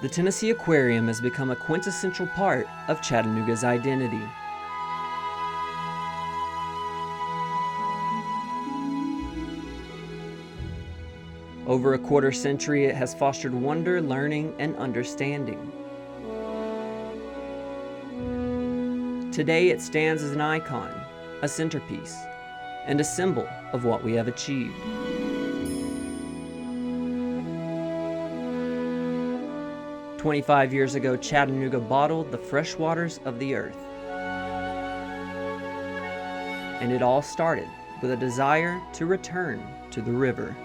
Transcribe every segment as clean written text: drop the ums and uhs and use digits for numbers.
The Tennessee Aquarium has become a quintessential part of Chattanooga's identity. Over a quarter century, it has fostered wonder, learning, and understanding. Today, it stands as an icon, a centerpiece, and a symbol of what we have achieved. "25 years ago, Chattanooga bottled the fresh waters of the earth. And it all started with a desire to return to the river.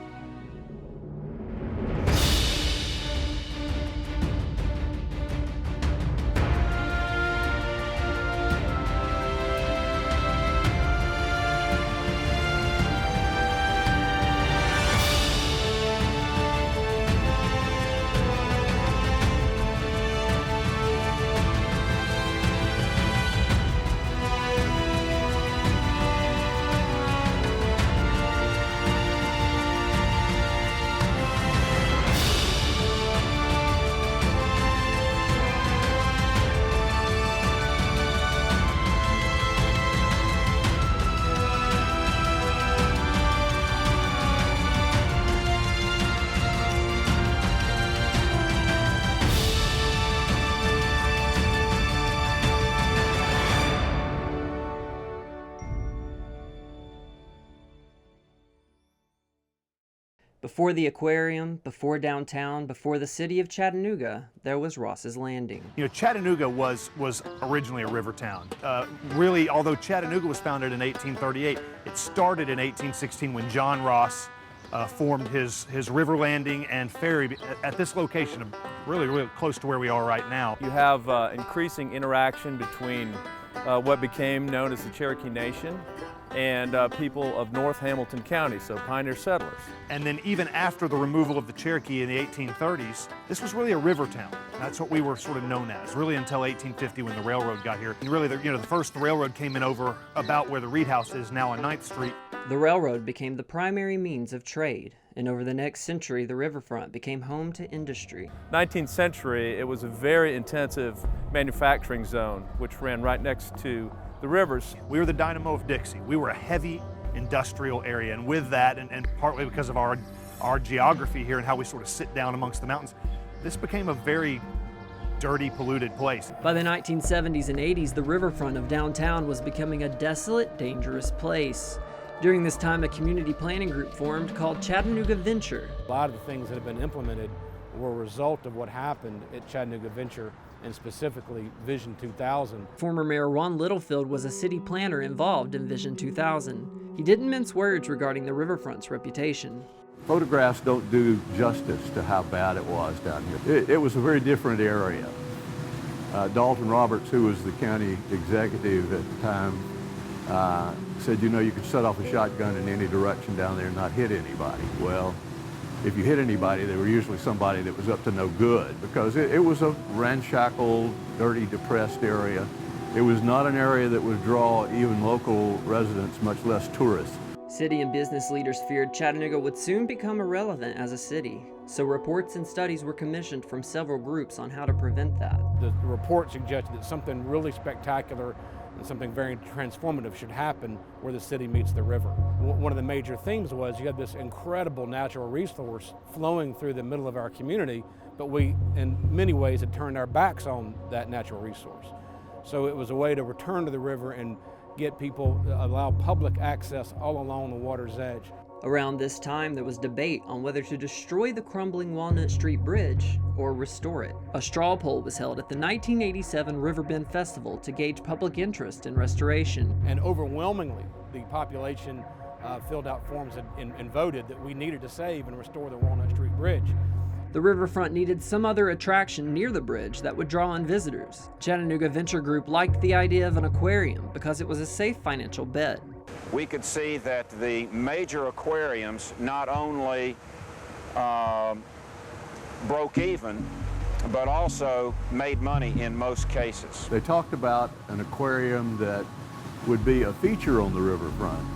Before the aquarium, before downtown, before the city of Chattanooga, there was Ross's Landing. You know, Chattanooga was originally a river town. Really, although Chattanooga was founded in 1838, it started in 1816 when John Ross formed his river landing and ferry at this location, really close to where we are right now. You have increasing interaction between what became known as the Cherokee Nation and people of North Hamilton County, so pioneer settlers. And then even after the removal of the Cherokee in the 1830s, this was really a river town. That's what we were sort of known as, really until 1850 when the railroad got here. And really, the first railroad came in over about where the Reed House is now on 9th Street. The railroad became the primary means of trade, and over the next century, the riverfront became home to industry. 19th century, it was a very intensive manufacturing zone, which ran right next to the rivers. We were the dynamo of Dixie. We were a heavy industrial area, and with that, and partly because of our geography here and how we sort of sit down amongst the mountains, this became a very dirty, polluted place. By the 1970s and 80s, the riverfront of downtown was becoming a desolate, dangerous place. During this time, a community planning group formed called Chattanooga Venture. A lot of the things that have been implemented were a result of what happened at Chattanooga Venture, and specifically Vision 2000. Former Mayor Ron Littlefield was a city planner involved in Vision 2000. He didn't mince words regarding the riverfront's reputation. Photographs don't do justice to how bad it was down here. It was a very different area. Dalton Roberts, who was the county executive at the time, said, you could set off a shotgun in any direction down there and not hit anybody. Well, if you hit anybody, they were usually somebody that was up to no good, because it was a ramshackle, dirty, depressed area. It was not an area that would draw even local residents, much less tourists. City and business leaders feared Chattanooga would soon become irrelevant as a city, so reports and studies were commissioned from several groups on how to prevent that. The report suggested that something really spectacular and something very transformative should happen where the city meets the river. One of the major themes was you had this incredible natural resource flowing through the middle of our community, but we, in many ways, had turned our backs on that natural resource. So it was a way to return to the river and get people, allow public access all along the water's edge. Around this time, there was debate on whether to destroy the crumbling Walnut Street Bridge or restore it. A straw poll was held at the 1987 Riverbend Festival to gauge public interest in restoration. And overwhelmingly, the population filled out forms and voted that we needed to save and restore the Walnut Street Bridge. The riverfront needed some other attraction near the bridge that would draw in visitors. Chattanooga Venture Group liked the idea of an aquarium because it was a safe financial bet. We could see that the major aquariums not only broke even, but also made money in most cases. They talked about an aquarium that would be a feature on the riverfront,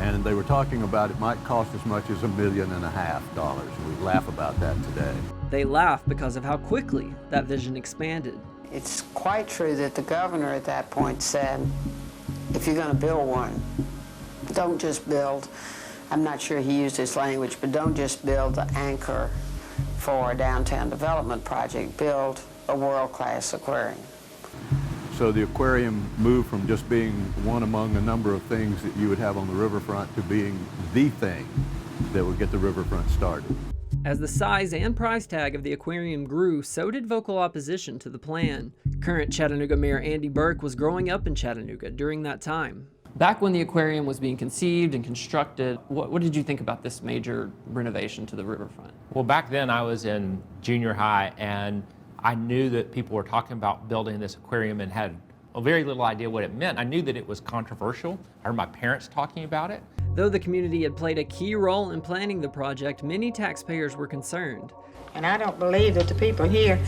and they were talking about it might cost as much as $1.5 million. We laugh about that today. They laugh because of how quickly that vision expanded. It's quite true that the governor at that point said, if you're going to build one, don't just build, I'm not sure he used this language, but don't just build the anchor for a downtown development project, build a world-class aquarium. So the aquarium moved from just being one among a number of things that you would have on the riverfront to being the thing that would get the riverfront started. As the size and price tag of the aquarium grew, so did vocal opposition to the plan. Current Chattanooga Mayor Andy Burke was growing up in Chattanooga during that time. Back when the aquarium was being conceived and constructed, what did you think about this major renovation to the riverfront? Well, back then I was in junior high, and I knew that people were talking about building this aquarium and had a very little idea what it meant. I knew that it was controversial. I heard my parents talking about it. Though the community had played a key role in planning the project, many taxpayers were concerned. And I don't believe that the people here,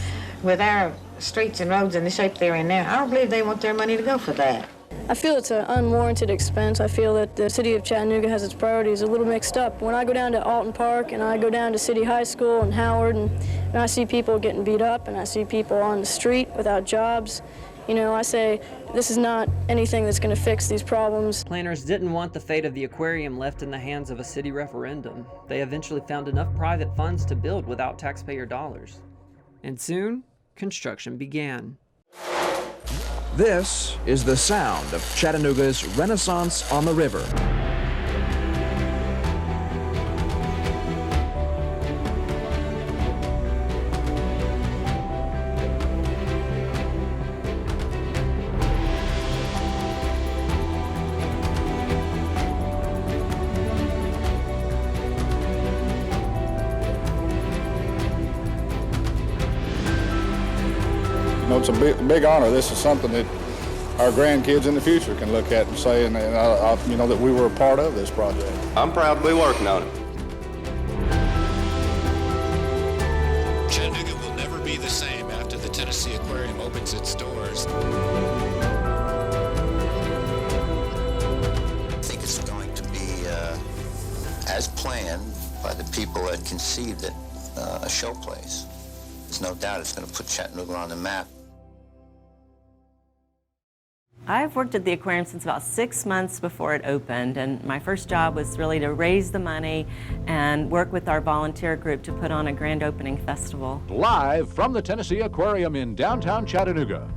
with our streets and roads in the shape they're in now, I don't believe they want their money to go for that. I feel it's an unwarranted expense. I feel that the city of Chattanooga has its priorities a little mixed up. When I go down to Alton Park and I go down to City High School and Howard and I see people getting beat up and I see people on the street without jobs, you know, I say this is not anything that's going to fix these problems. Planners didn't want the fate of the aquarium left in the hands of a city referendum. They eventually found enough private funds to build without taxpayer dollars. And soon, construction began. This is the sound of Chattanooga's Renaissance on the River. You know, it's a big honor. This is something that our grandkids in the future can look at and say, you know, that we were a part of this project. I'm proud to be working on it. Chattanooga will never be the same after the Tennessee Aquarium opens its doors. I think it's going to be, as planned by the people that conceived it, a show place. There's no doubt it's going to put Chattanooga on the map. I've worked at the aquarium since about 6 months before it opened, and my first job was really to raise the money and work with our volunteer group to put on a grand opening festival. Live from the Tennessee Aquarium in downtown Chattanooga.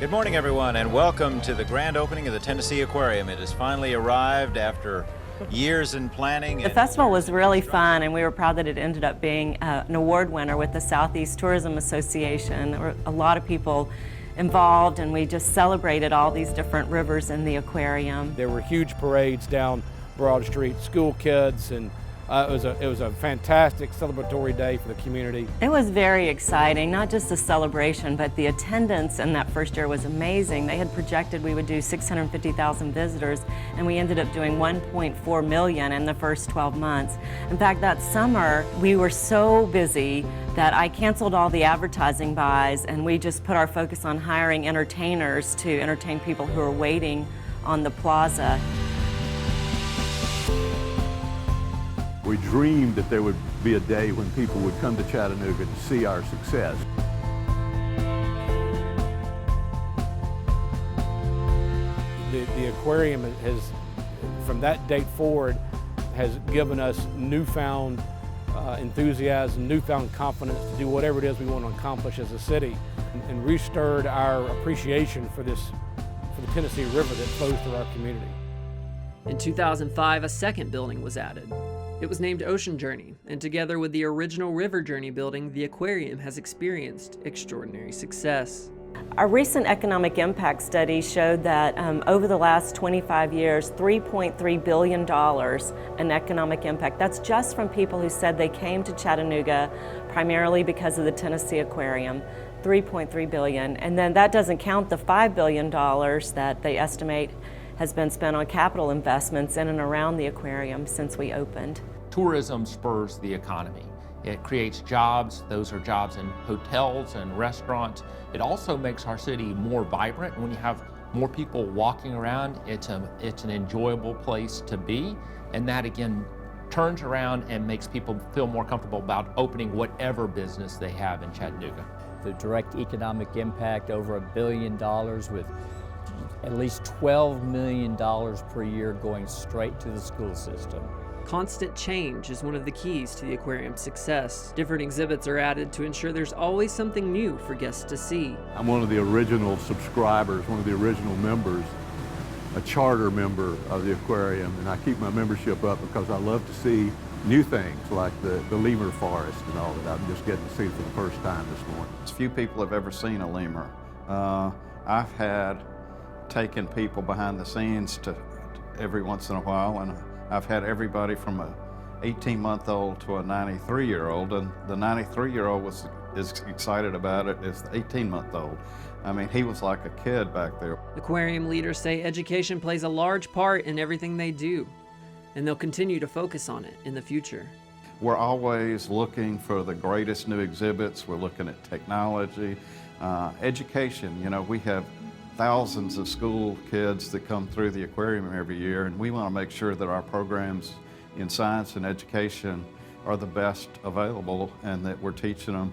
Good morning, everyone, and welcome to the grand opening of the Tennessee Aquarium. It has finally arrived after years in planning. The festival was really fun, and we were proud that it ended up being an award winner with the Southeast Tourism Association. There were a lot of people involved, and we just celebrated all these different rivers in the aquarium. There were huge parades down Broad Street, school kids, and it was a fantastic celebratory day for the community. It was very exciting, not just the celebration, but the attendance in that first year was amazing. They had projected we would do 650,000 visitors, and we ended up doing 1.4 million in the first 12 months. In fact, that summer, we were so busy that I canceled all the advertising buys, and we just put our focus on hiring entertainers to entertain people who are waiting on the plaza. We dreamed that there would be a day when people would come to Chattanooga to see our success. The aquarium has, from that date forward, has given us newfound enthusiasm, newfound confidence to do whatever it is we want to accomplish as a city, and restirred our appreciation for the Tennessee River that flows through our community. In 2005, a second building was added. It was named Ocean Journey, and together with the original River Journey building, the aquarium has experienced extraordinary success. Our recent economic impact study showed that over the last 25 years, $3.3 billion in economic impact. That's just from people who said they came to Chattanooga primarily because of the Tennessee Aquarium, $3.3 billion. And then that doesn't count the $5 billion that they estimate has been spent on capital investments in and around the aquarium since we opened. Tourism spurs the economy. It creates jobs. Those are jobs in hotels and restaurants. It also makes our city more vibrant. When you have more people walking around, it's an enjoyable place to be, and that again turns around and makes people feel more comfortable about opening whatever business they have in Chattanooga. The direct economic impact, over $1 billion, with at least $12 million per year going straight to the school system. Constant change is one of the keys to the aquarium's success. Different exhibits are added to ensure there's always something new for guests to see. I'm one of the original subscribers, one of the original members, a charter member of the aquarium, and I keep my membership up because I love to see new things like the lemur forest and all that. I'm just getting to see for the first time this morning. Few people have ever seen a lemur. I've had taken people behind the scenes to every once in a while, and I've had everybody from a 18-month-old to a 93-year-old, and the 93-year-old was as excited about it as the 18-month-old. I mean, he was like a kid back there. Aquarium leaders say education plays a large part in everything they do, and they'll continue to focus on it in the future. We're always looking for the greatest new exhibits. We're looking at technology, education. You know, we have thousands of school kids that come through the aquarium every year, and we want to make sure that our programs in science and education are the best available, and that we're teaching them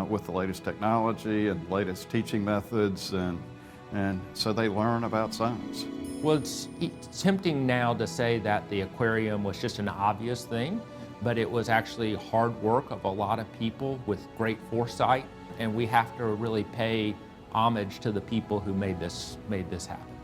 with the latest technology and latest teaching methods, and so they learn about science. Well, it's tempting now to say that the aquarium was just an obvious thing, but it was actually hard work of a lot of people with great foresight, and we have to really pay homage to the people who made this happen.